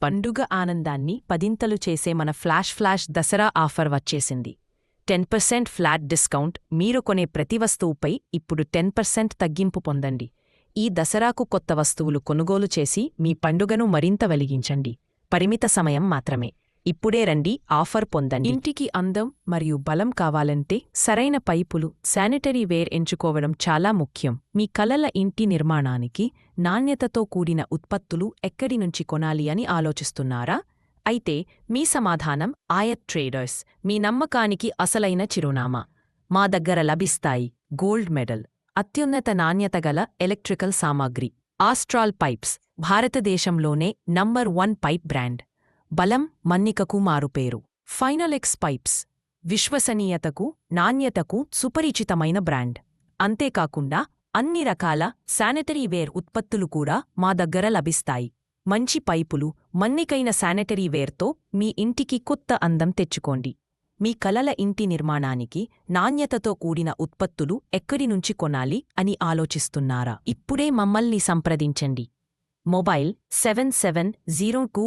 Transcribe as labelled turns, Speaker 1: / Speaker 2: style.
Speaker 1: పండుగ ఆనందాన్ని పదింతలు చేసే మన ఫ్లాష్ దసరా ఆఫర్ వచ్చేసింది. 10% ఫ్లాట్ డిస్కౌంట్. మీరు కొనే ప్రతి వస్తువుపై ఇప్పుడు 10% తగ్గింపు పొందండి. ఈ దసరాకు కొత్త వస్తువులు కొనుగోలు చేసి మీ పండుగను మరింత వెలిగించండి. పరిమిత సమయం మాత్రమే. ఇప్పుడే రండి, ఆఫర్ పొందండి. ఇంటికి అందం మరియు బలం కావాలంటే సరైన పైపులు, శానిటరీ వేర్ ఎంచుకోవడం చాలా ముఖ్యం. మీ కలల ఇంటి నిర్మాణానికి నాణ్యతతో కూడిన ఉత్పత్తులు ఎక్కడి నుంచి కొనాలి అని ఆలోచిస్తున్నారా? అయితే మీ సమాధానం ఆయత్ ట్రేడర్స్, మీ నమ్మకానికి అసలైన చిరునామా. మా దగ్గర లభిస్తాయి గోల్డ్ మెడల్, అత్యున్నత నాణ్యత గల ఎలక్ట్రికల్ సామాగ్రి, ఆస్ట్రాల్ పైప్స్, భారతదేశంలోనే నంబర్ 1 పైప్ బ్రాండ్. బలం, మన్నికకు మారుపేరు. ఫైనలెక్స్ పైప్స్, విశ్వసనీయతకు, నాణ్యతకు సుపరిచితమైన బ్రాండ్. అంతేకాకుండా అన్ని రకాల శానిటరీ వేర్ ఉత్పత్తులు కూడా మా దగ్గర లభిస్తాయి. మంచి పైపులు, మన్నికైన శానిటరీ వేర్తో మీ ఇంటికి కొత్త అందం తెచ్చుకోండి. మీ కలల ఇంటి నిర్మాణానికి నాణ్యతతో కూడిన ఉత్పత్తులు ఎక్కడి నుంచి కొనాలి అని ఆలోచిస్తున్నారా? ఇప్పుడే మమ్మల్ని సంప్రదించండి. మొబైల్ 7702